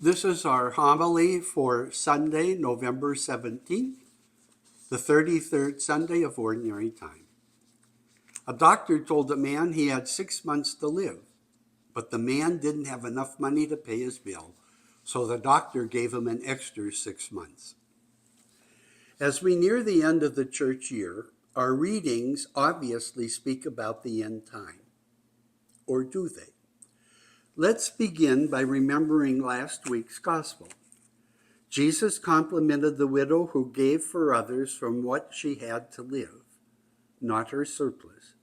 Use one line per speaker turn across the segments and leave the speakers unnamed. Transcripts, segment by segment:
This is our homily for Sunday, November 17th, the 33rd Sunday of Ordinary Time. A doctor told a man he had 6 months to live, but the man didn't have enough money to pay his bill, so the doctor gave him an extra 6 months. As we near the end of the church year, our readings obviously speak about the end time. Or do they? Let's begin by remembering last week's gospel. Jesus complimented the widow who gave for others from what she had to live, not her surplus.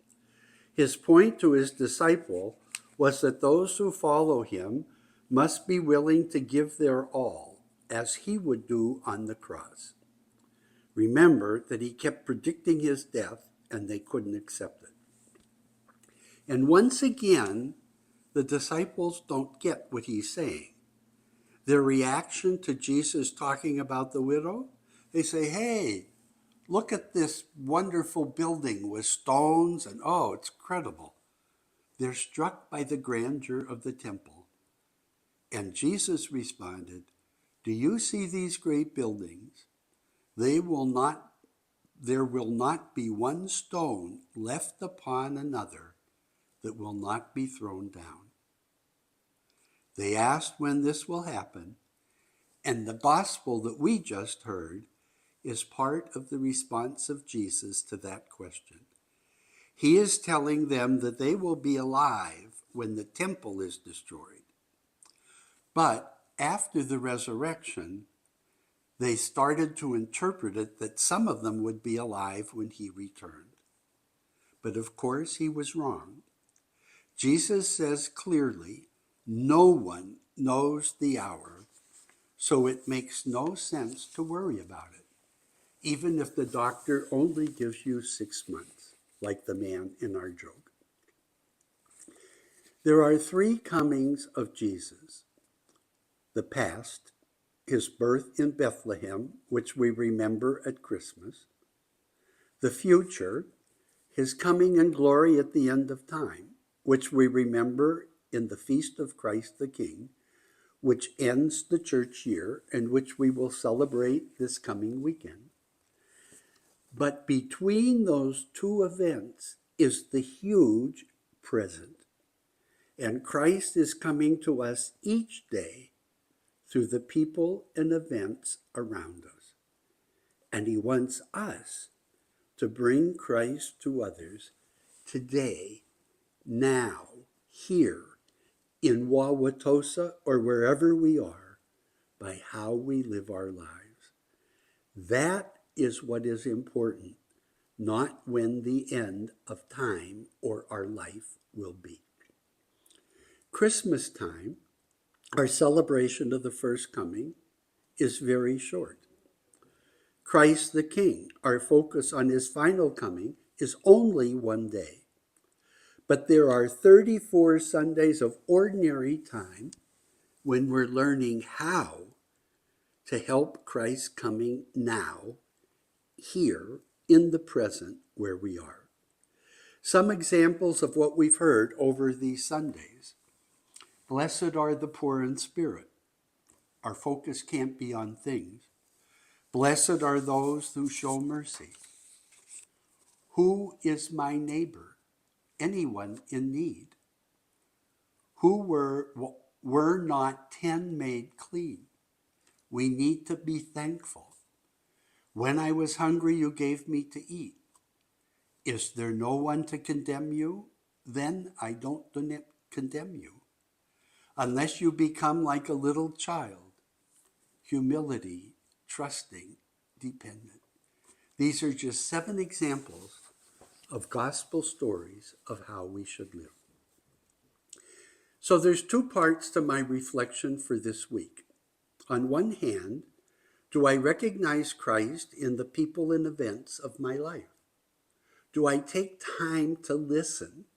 His point to his disciple was that those who follow him must be willing to give their all, as he would do on the cross. Remember that he kept predicting his death, and they couldn't accept it. And once again, the disciples don't get what he's saying. Their reaction to Jesus talking about the widow, they say, hey, look at this wonderful building with stones, and oh, it's incredible. They're struck by the grandeur of the temple. And Jesus responded, do you see these great buildings? There will not be one stone left upon another that will not be thrown down. They asked when this will happen, and the gospel that we just heard is part of the response of Jesus to that question. He is telling them that they will be alive when the temple is destroyed. But after the resurrection, they started to interpret it that some of them would be alive when he returned. But of course, he was wrong. Jesus says clearly, no one knows the hour, so it makes no sense to worry about it, even if the doctor only gives you 6 months, like the man in our joke. There are 3 comings of Jesus. The past, his birth in Bethlehem, which we remember at Christmas. The future, his coming in glory at the end of time, which we remember in the Feast of Christ the King, which ends the church year and which we will celebrate this coming weekend. But between those 2 events is the huge present. And Christ is coming to us each day through the people and events around us. And he wants us to bring Christ to others today, now, here, in Wauwatosa or wherever we are, by how we live our lives. That is what is important, not when the end of time or our life will be. Christmas time, our celebration of the first coming, is very short. Christ the King, our focus on his final coming, is only one day. But there are 34 Sundays of ordinary time when we're learning how to help Christ coming now, here, in the present, where we are. Some examples of what we've heard over these Sundays. Blessed are the poor in spirit. Our focus can't be on things. Blessed are those who show mercy. Who is my neighbor? Anyone in need. Who were not 10 made clean? We need to be thankful. When I was hungry, you gave me to eat. Is there no one to condemn you? Then I don't condemn you. Unless you become like a little child, humility, trusting, dependent. These are just 7 examples of gospel stories of how we should live. So there's 2 parts to my reflection for this week. On one hand, do I recognize Christ in the people and events of my life? Do I take time to listen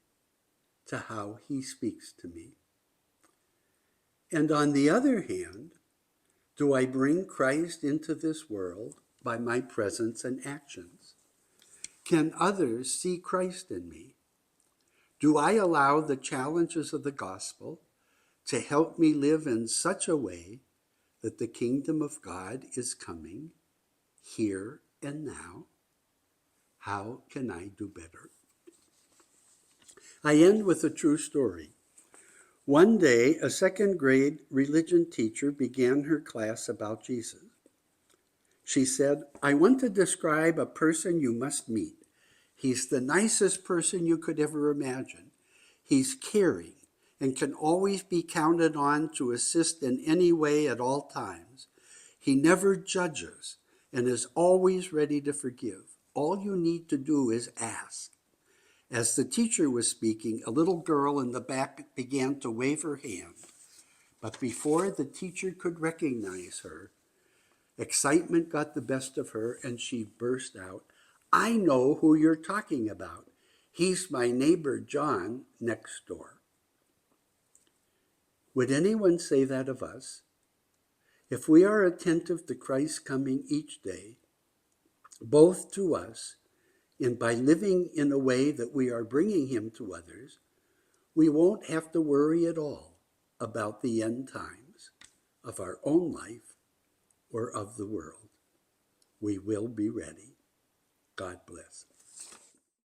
to how he speaks to me? And on the other hand, do I bring Christ into this world by my presence and actions? Can others see Christ in me? Do I allow the challenges of the gospel to help me live in such a way that the kingdom of God is coming here and now? How can I do better? I end with a true story. One day, a second grade religion teacher began her class about Jesus. She said, "I want to describe a person you must meet. He's the nicest person you could ever imagine. He's caring and can always be counted on to assist in any way at all times. He never judges and is always ready to forgive. All you need to do is ask." As the teacher was speaking, a little girl in the back began to wave her hand. But before the teacher could recognize her, excitement got the best of her and she burst out, "I know who you're talking about. He's my neighbor John next door." Would anyone say that of us? If we are attentive to Christ's coming each day, both to us and by living in a way that we are bringing him to others, we won't have to worry at all about the end times of our own life or of the world. We will be ready. God bless.